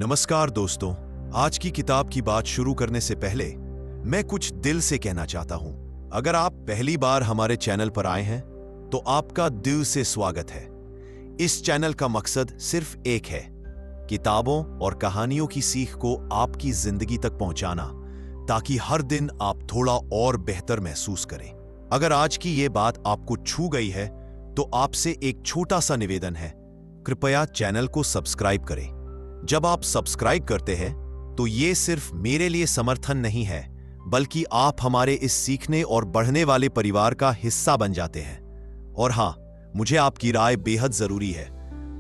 नमस्कार दोस्तों। आज की किताब की बात शुरू करने से पहले मैं कुछ दिल से कहना चाहता हूं। अगर आप पहली बार हमारे चैनल पर आए हैं तो आपका दिल से स्वागत है। इस चैनल का मकसद सिर्फ एक है, किताबों और कहानियों की सीख को आपकी जिंदगी तक पहुंचाना, ताकि हर दिन आप थोड़ा और बेहतर महसूस करें। अगर आज की ये बात आपको छू गई है तो आपसे एक छोटा सा निवेदन है, कृपया चैनल को सब्सक्राइब करें। जब आप सब्सक्राइब करते हैं तो ये सिर्फ मेरे लिए समर्थन नहीं है, बल्कि आप हमारे इस सीखने और बढ़ने वाले परिवार का हिस्सा बन जाते हैं। और हां, मुझे आपकी राय बेहद जरूरी है।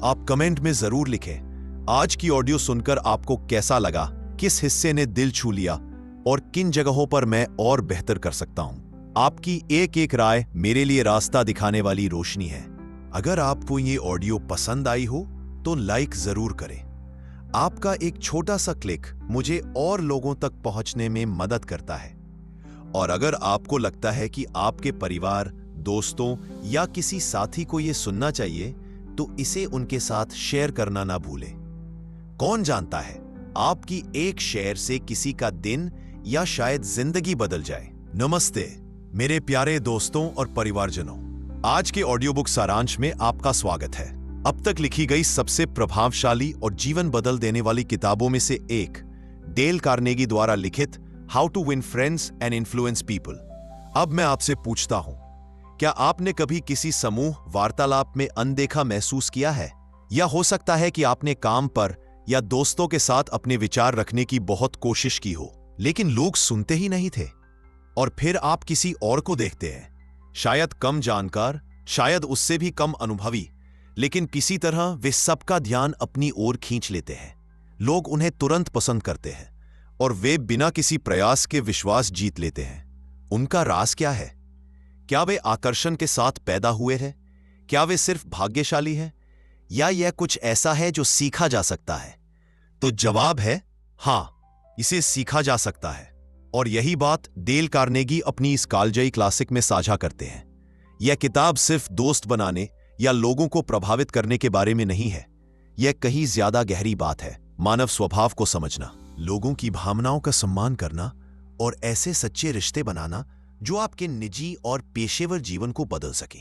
आप कमेंट में जरूर लिखें आज की ऑडियो सुनकर आपको कैसा लगा, किस हिस्से ने दिल छू लिया और किन जगहों पर मैं और बेहतर कर सकता हूं। आपकी एक एक राय मेरे लिए रास्ता दिखाने वाली रोशनी है। अगर आपको ये ऑडियो पसंद आई हो तो लाइक जरूर करें। आपका एक छोटा सा क्लिक मुझे और लोगों तक पहुंचने में मदद करता है। और अगर आपको लगता है कि आपके परिवार, दोस्तों या किसी साथी को यह सुनना चाहिए तो इसे उनके साथ शेयर करना ना भूलें। कौन जानता है, आपकी एक शेयर से किसी का दिन या शायद जिंदगी बदल जाए। नमस्ते मेरे प्यारे दोस्तों और परिवारजनों, आज के ऑडियो बुक सारांश में आपका स्वागत है। अब तक लिखी गई सबसे प्रभावशाली और जीवन बदल देने वाली किताबों में से एक, डेल कार्नेगी द्वारा लिखित how to win friends and influence people. अब मैं आपसे पूछता हूं, क्या आपने कभी किसी समूह वार्तालाप में अनदेखा महसूस किया है? या हो सकता है कि आपने काम पर या दोस्तों के साथ अपने विचार रखने की बहुत कोशिश की हो, लेकिन लोग सुनते ही नहीं थे। और फिर आप किसी और को देखते हैं, शायद कम जानकार, शायद उससे भी कम अनुभवी, लेकिन किसी तरह वे सबका ध्यान अपनी ओर खींच लेते हैं। लोग उन्हें तुरंत पसंद करते हैं और वे बिना किसी प्रयास के विश्वास जीत लेते हैं। उनका राज क्या है? क्या वे आकर्षण के साथ पैदा हुए हैं? क्या वे सिर्फ भाग्यशाली हैं? या यह कुछ ऐसा है जो सीखा जा सकता है? तो जवाब है हां, इसे सीखा जा सकता है। और यही बात डेल कार्नेगी अपनी इस कालजयी क्लासिक में साझा करते हैं। यह किताब सिर्फ दोस्त बनाने या लोगों को प्रभावित करने के बारे में नहीं है। यह कहीं ज्यादा गहरी बात है, मानव स्वभाव को समझना, लोगों की भावनाओं का सम्मान करना और ऐसे सच्चे रिश्ते बनाना जो आपके निजी और पेशेवर जीवन को बदल सके।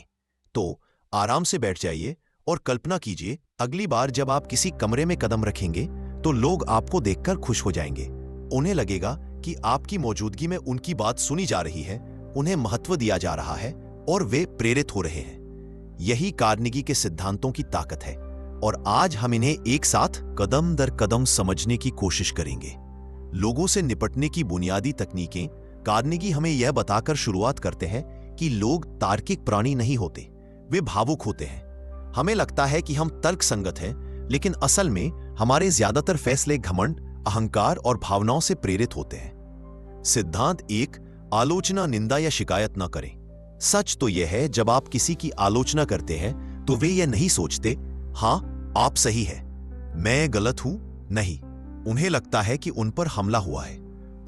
तो आराम से बैठ जाइए और कल्पना कीजिए, अगली बार जब आप किसी कमरे में कदम रखेंगे तो लोग आपको देखकर खुश हो जाएंगे। उन्हें लगेगा कि आपकी मौजूदगी में उनकी बात सुनी जा रही है, उन्हें महत्व दिया जा रहा है और वे प्रेरित हो रहे हैं। यही कार्नेगी के सिद्धांतों की ताकत है और आज हम इन्हें एक साथ कदम दर कदम समझने की कोशिश करेंगे। लोगों से निपटने की बुनियादी तकनीकें कार्नेगी हमें यह बताकर शुरुआत करते हैं कि लोग तार्किक प्राणी नहीं होते, वे भावुक होते हैं। हमें लगता है कि हम तर्कसंगत हैं, लेकिन असल में हमारे ज्यादातर फैसले घमंड, अहंकार और भावनाओं से प्रेरित होते हैं। सिद्धांत एक, आलोचना, निंदा या शिकायत न करें। सच तो यह है, जब आप किसी की आलोचना करते हैं तो वे यह नहीं सोचते हां आप सही है, मैं गलत हूं। नहीं, उन्हें लगता है कि उन पर हमला हुआ है।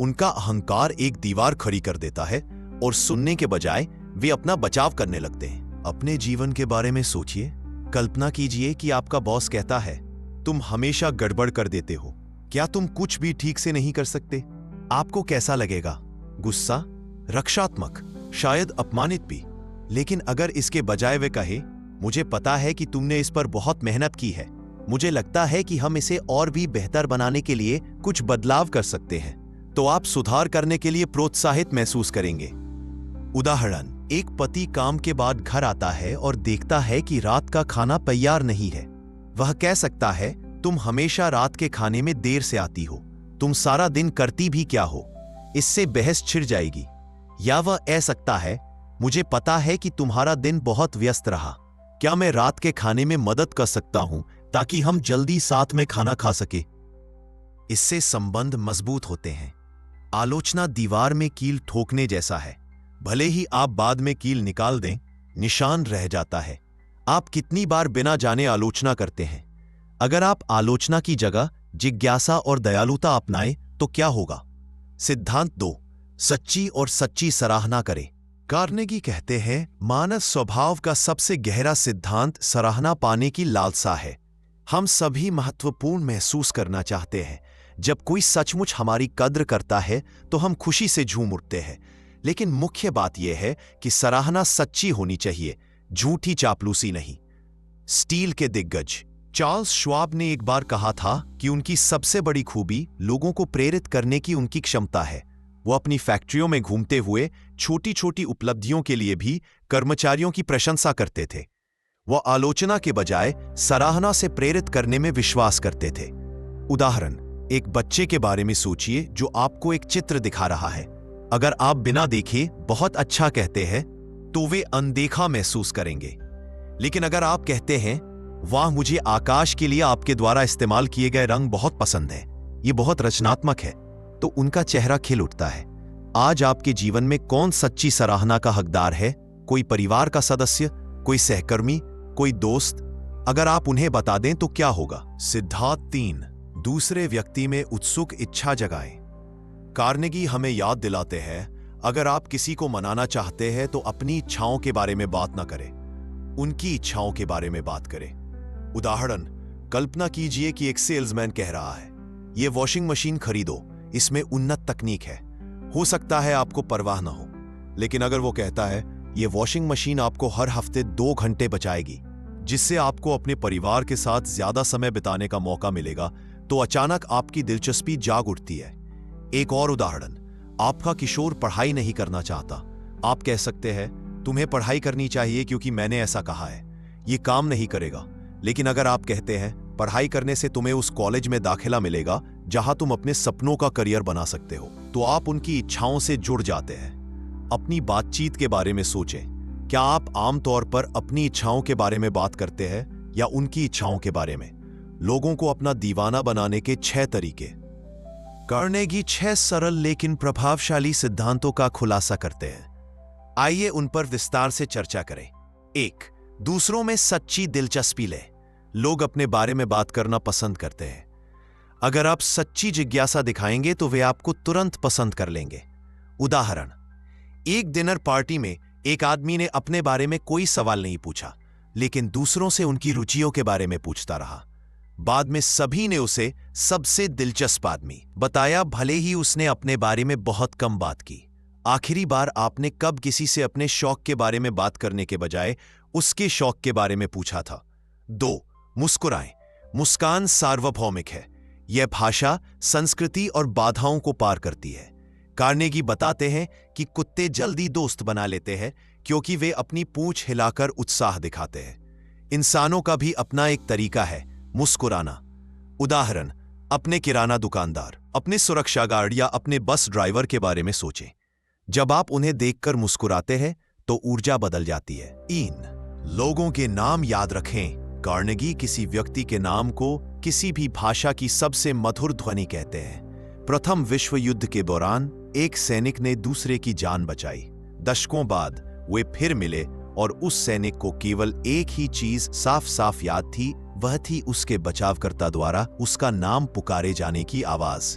उनका अहंकार एक दीवार खड़ी कर देता है और सुनने के बजाय वे अपना बचाव करने लगते हैं। अपने जीवन के बारे में सोचिए। कल्पना कीजिए कि आपका बॉस कहता है, तुम हमेशा गड़बड़ कर देते हो, क्या तुम कुछ भी ठीक से नहीं कर सकते? आपको कैसा लगेगा? गुस्सा, रक्षात्मक, शायद अपमानित भी। लेकिन अगर इसके बजाय वे कहे, मुझे पता है कि तुमने इस पर बहुत मेहनत की है, मुझे लगता है कि हम इसे और भी बेहतर बनाने के लिए कुछ बदलाव कर सकते हैं, तो आप सुधार करने के लिए प्रोत्साहित महसूस करेंगे। उदाहरण, एक पति काम के बाद घर आता है और देखता है कि रात का खाना तैयार नहीं है। वह कह सकता है, तुम हमेशा रात के खाने में देर से आती हो, तुम सारा दिन करती भी क्या हो? इससे बहस छिड़ जाएगी। या वह कह सकता है, मुझे पता है कि तुम्हारा दिन बहुत व्यस्त रहा, क्या मैं रात के खाने में मदद कर सकता हूं ताकि हम जल्दी साथ में खाना खा सके? इससे संबंध मजबूत होते हैं। आलोचना दीवार में कील ठोकने जैसा है। भले ही आप बाद में कील निकाल दें, निशान रह जाता है। आप कितनी बार बिना जाने आलोचना करते हैं? अगर आप आलोचना की जगह जिज्ञासा और दयालुता अपनाएं तो क्या होगा? सिद्धांत 2, सच्ची और सच्ची सराहना करें। कार्नेगी कहते हैं, मानव स्वभाव का सबसे गहरा सिद्धांत सराहना पाने की लालसा है। हम सभी महत्वपूर्ण महसूस करना चाहते हैं। जब कोई सचमुच हमारी कद्र करता है तो हम खुशी से झूम उठते हैं। लेकिन मुख्य बात यह है कि सराहना सच्ची होनी चाहिए, झूठी चापलूसी नहीं। स्टील के दिग्गज चार्ल्स श्वाब ने एक बार कहा था कि उनकी सबसे बड़ी खूबी लोगों को प्रेरित करने की उनकी क्षमता है। वो अपनी फैक्ट्रियों में घूमते हुए छोटी छोटी उपलब्धियों के लिए भी कर्मचारियों की प्रशंसा करते थे। वो आलोचना के बजाय सराहना से प्रेरित करने में विश्वास करते थे। उदाहरण, एक बच्चे के बारे में सोचिए जो आपको एक चित्र दिखा रहा है। अगर आप बिना देखे बहुत अच्छा कहते हैं तो वे अनदेखा महसूस करेंगे। लेकिन अगर आप कहते हैं, वाह, मुझे आकाश के लिए आपके द्वारा इस्तेमाल किए गए रंग बहुत पसंद है, ये बहुत रचनात्मक है, तो उनका चेहरा खिल उठता है। आज आपके जीवन में कौन सच्ची सराहना का हकदार है? कोई परिवार का सदस्य, कोई सहकर्मी, कोई दोस्त? अगर आप उन्हें बता दें तो क्या होगा? सिद्धांत 3, दूसरे व्यक्ति में उत्सुक इच्छा जगाएं। कार्नेगी हमें याद दिलाते हैं, अगर आप किसी को मनाना चाहते हैं तो अपनी इच्छाओं के बारे में बात ना करें, उनकी इच्छाओं के बारे में बात करें। उदाहरण, कल्पना कीजिए कि एक सेल्समैन कह रहा है, यह वॉशिंग मशीन खरीदो, इसमें उन्नत तकनीक है। हो सकता है आपको परवाह ना हो, लेकिन अगर वो कहता है, यह वॉशिंग मशीन आपको हर हफ्ते 2 घंटे बचाएगी, जिससे आपको अपने परिवार के साथ ज्यादा समय बिताने का मौका मिलेगा, तो अचानक आपकी दिलचस्पी जाग उठती है। एक और उदाहरण, आपका किशोर पढ़ाई नहीं करना चाहता। आप कह सकते हैं, तुम्हें पढ़ाई करनी चाहिए क्योंकि मैंने ऐसा कहा है, यह काम नहीं करेगा। लेकिन अगर आप कहते हैं, पढ़ाई करने से तुम्हें उस कॉलेज में दाखिला मिलेगा जहां तुम अपने सपनों का करियर बना सकते हो, तो आप उनकी इच्छाओं से जुड़ जाते हैं। अपनी बातचीत के बारे में सोचें, क्या आप आमतौर पर अपनी इच्छाओं के बारे में बात करते हैं या उनकी इच्छाओं के बारे में? लोगों को अपना दीवाना बनाने के 6 तरीके। कार्नेगी 6 सरल लेकिन प्रभावशाली सिद्धांतों का खुलासा करते हैं। आइए उन पर विस्तार से चर्चा करें। 1, दूसरों में सच्ची दिलचस्पी लें। लोग अपने बारे में बात करना पसंद करते हैं। अगर आप सच्ची जिज्ञासा दिखाएंगे तो वे आपको तुरंत पसंद कर लेंगे। उदाहरण, एक डिनर पार्टी में एक आदमी ने अपने बारे में कोई सवाल नहीं पूछा, लेकिन दूसरों से उनकी रुचियों के बारे में पूछता रहा। बाद में सभी ने उसे सबसे दिलचस्प आदमी बताया, भले ही उसने अपने बारे में बहुत कम बात की। आखिरी बार आपने कब किसी से अपने शौक के बारे में बात करने के बजाय उसके शौक के बारे में पूछा था? 2, मुस्कुराएं। मुस्कान सार्वभौमिक है। यह भाषा, संस्कृति और बाधाओं को पार करती है। कार्नेगी बताते हैं कि कुत्ते जल्दी दोस्त बना लेते हैं क्योंकि वे अपनी पूंछ हिलाकर उत्साह दिखाते हैं। इंसानों का भी अपना एक तरीका है, मुस्कुराना। उदाहरण, अपने किराना दुकानदार, अपने सुरक्षा गार्ड या अपने बस ड्राइवर के बारे में सोचें। जब आप उन्हें देखकर मुस्कुराते हैं तो ऊर्जा बदल जाती है। 3, लोगों के नाम याद रखें। कार्नेगी किसी व्यक्ति के नाम को किसी भी भाषा की सबसे मधुर ध्वनि कहते हैं। प्रथम विश्व युद्ध के दौरान एक सैनिक ने दूसरे की जान बचाई। दशकों बाद वे फिर मिले और उस सैनिक को केवल एक ही चीज साफ साफ याद थी, वह थी उसके बचावकर्ता द्वारा उसका नाम पुकारे जाने की आवाज।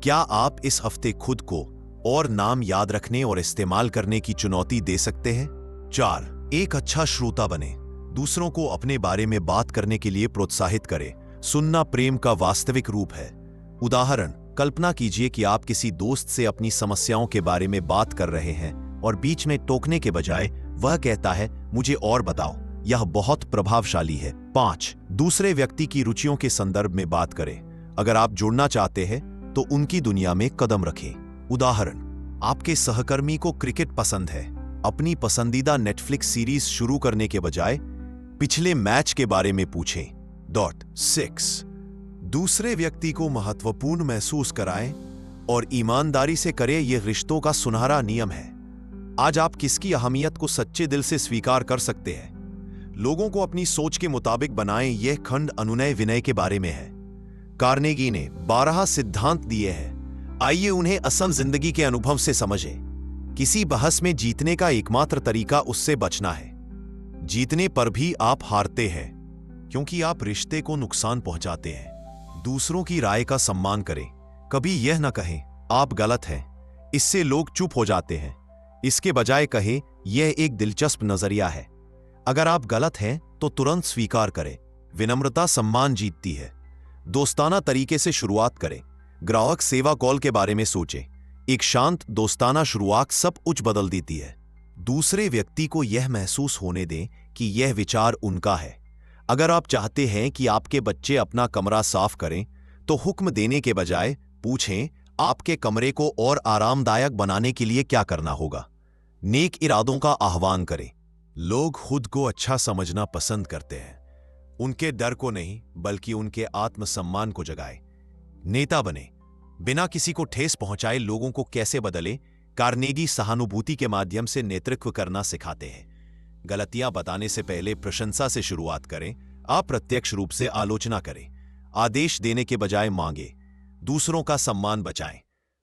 क्या आप इस हफ्ते खुद को और नाम याद रखने और इस्तेमाल करने की चुनौती दे सकते हैं? 4, एक अच्छा श्रोता बने। दूसरों को अपने बारे में बात करने के लिए प्रोत्साहित करें। सुनना प्रेम का वास्तविक रूप है। उदाहरण, कल्पना कीजिए कि आप किसी दोस्त से अपनी समस्याओं के बारे में बात कर रहे हैं और बीच में टोकने के बजाय वह कहता है, मुझे और बताओ। यह बहुत प्रभावशाली है। 5, दूसरे व्यक्ति की रुचियों के संदर्भ में बात करें। अगर आप जुड़ना चाहते हैं तो उनकी दुनिया में कदम रखें। उदाहरण, आपके सहकर्मी को क्रिकेट पसंद है। अपनी पसंदीदा नेटफ्लिक्स सीरीज शुरू करने के बजाय पिछले मैच के बारे में पूछें। 6, दूसरे व्यक्ति को महत्वपूर्ण महसूस कराएं और ईमानदारी से करें, यह रिश्तों का सुनहरा नियम है। आज आप किसकी अहमियत को सच्चे दिल से स्वीकार कर सकते हैं? लोगों को अपनी सोच के मुताबिक बनाएं, यह खंड अनुनय विनय के बारे में है। कार्नेगी ने 12 सिद्धांत दिए हैं। आइए उन्हें असल जिंदगी के अनुभव से समझें। किसी बहस में जीतने का एकमात्र तरीका उससे बचना है। जीतने पर भी आप हारते हैं क्योंकि आप रिश्ते को नुकसान पहुंचाते हैं। दूसरों की राय का सम्मान करें। कभी यह न कहें, आप गलत हैं। इससे लोग चुप हो जाते हैं। इसके बजाय कहें, यह एक दिलचस्प नजरिया है। अगर आप गलत हैं तो तुरंत स्वीकार करें, विनम्रता सम्मान जीतती है। दोस्ताना तरीके से शुरुआत करें। ग्राहक सेवा कॉल के बारे में सोचें। एक शांत दोस्ताना शुरुआत सब कुछ बदल देती है। दूसरे व्यक्ति को यह महसूस होने दें कि यह विचार उनका है। अगर आप चाहते हैं कि आपके बच्चे अपना कमरा साफ करें, तो हुक्म देने के बजाय पूछें, आपके कमरे को और आरामदायक बनाने के लिए क्या करना होगा। नेक इरादों का आह्वान करें। लोग खुद को अच्छा समझना पसंद करते हैं। उनके डर को नहीं, बल्कि उनके आत्मसम्मान को जगाएं। नेता बने। बिना किसी को ठेस पहुंचाए लोगों को कैसे बदलें, कार्नेगी सहानुभूति के माध्यम से नेतृत्व करना सिखाते हैं। गलतियां बताने से पहले प्रशंसा से शुरुआत करें। अप्रत्यक्ष रूप से आलोचना करें। आदेश देने के बजाय मांगे। दूसरों का सम्मान बचाएं।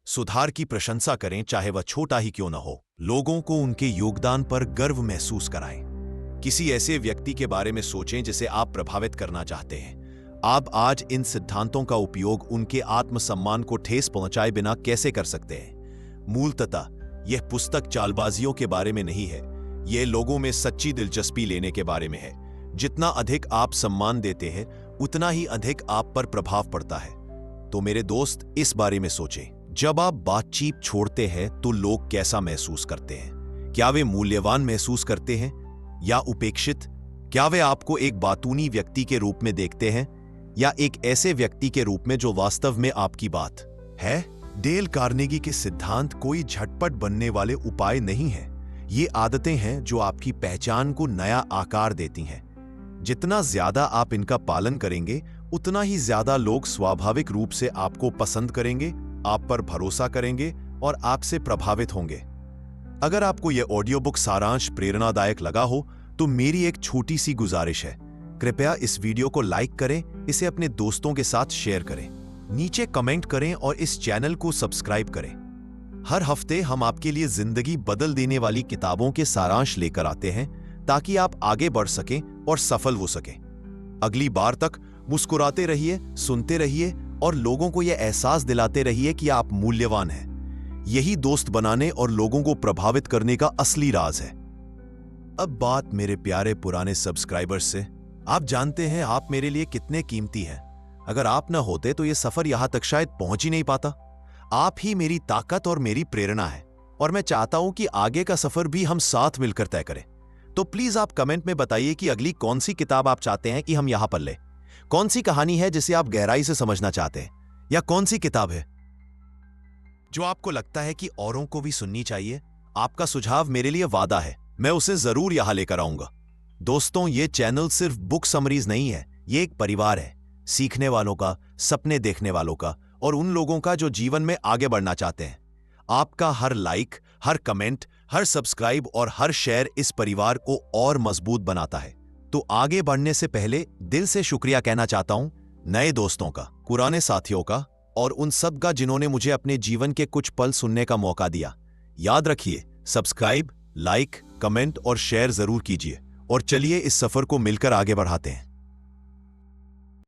सुधार की प्रशंसा करें, चाहे वह छोटा ही क्यों न हो। लोगों को उनके योगदान पर गर्व महसूस कराएं। किसी ऐसे व्यक्ति के बारे में सोचें जिसे आप प्रभावित करना चाहते हैं। आप आज इन सिद्धांतों का उपयोग उनके आत्मसम्मान को ठेस पहुंचाए बिना कैसे कर सकते हैं। मूलतः यह पुस्तक चालबाजियों के बारे में नहीं है, यह लोगों में सच्ची दिलचस्पी लेने के बारे में है। जितना अधिक आप सम्मान देते हैं, उतना ही अधिक आप पर प्रभाव पड़ता है। तो मेरे दोस्त, इस बारे में सोचें। जब आप बातचीत छोड़ते हैं तो लोग कैसा महसूस करते हैं? क्या वे मूल्यवान महसूस करते हैं या उपेक्षित? क्या वे आपको एक बातूनी व्यक्ति के रूप में देखते हैं या एक ऐसे व्यक्ति के रूप में जो वास्तव में आपकी बात है? डेल कार्नेगी के सिद्धांत कोई झटपट बनने वाले उपाय नहीं है। ये आदतें हैं जो आपकी पहचान को नया आकार देती हैं। जितना ज्यादा आप इनका पालन करेंगे, उतना ही ज्यादा लोग स्वाभाविक रूप से आपको पसंद करेंगे, आप पर भरोसा करेंगे और आपसे प्रभावित होंगे। अगर आपको यह ऑडियो बुक सारांश प्रेरणादायक लगा हो, तो मेरी एक छोटी सी गुजारिश है। कृपया इस वीडियो को लाइक करें, इसे अपने दोस्तों के साथ शेयर करें, नीचे कमेंट करें और इस चैनल को सब्सक्राइब करें। हर हफ्ते हम आपके लिए जिंदगी बदल देने वाली किताबों के सारांश लेकर आते हैं, ताकि आप आगे बढ़ सकें और सफल हो सकें। अगली बार तक मुस्कुराते रहिए, सुनते रहिए और लोगों को यह एहसास दिलाते रहिए कि आप मूल्यवान हैं। यही दोस्त बनाने और लोगों को प्रभावित करने का असली राज है। अब बात मेरे प्यारे पुराने सब्सक्राइबर्स से। आप जानते हैं आप मेरे लिए कितने कीमती हैं। अगर आप न होते तो यह सफर यहां तक शायद पहुंच ही नहीं पाता। आप ही मेरी ताकत और मेरी प्रेरणा है, और मैं चाहता हूं कि आगे का सफर भी हम साथ मिलकर तय करें। तो प्लीज आप कमेंट में बताइए कि अगली कौन सी किताब आप चाहते हैं कि हम यहां पर लें। कौन सी कहानी है जिसे आप गहराई से समझना चाहते हैं, या कौन सी किताब है जो आपको लगता है कि औरों को भी सुननी चाहिए। आपका सुझाव मेरे लिए वादा है, मैं उसे जरूर यहां लेकर आऊंगा। दोस्तों, ये चैनल सिर्फ बुक समरीज नहीं है, ये एक परिवार है, सीखने वालों का, सपने देखने वालों का और उन लोगों का जो जीवन में आगे बढ़ना चाहते हैं। आपका हर लाइक, हर कमेंट, हर सब्सक्राइब और हर शेयर इस परिवार को और मजबूत बनाता है। तो आगे बढ़ने से पहले दिल से शुक्रिया कहना चाहता हूं नए दोस्तों का, पुराने साथियों का और उन सब का जिन्होंने मुझे अपने जीवन के कुछ पल सुनने का मौका दिया। याद रखिए, सब्सक्राइब, लाइक, कमेंट और शेयर जरूर कीजिए, और चलिए इस सफर को मिलकर आगे बढ़ाते हैं।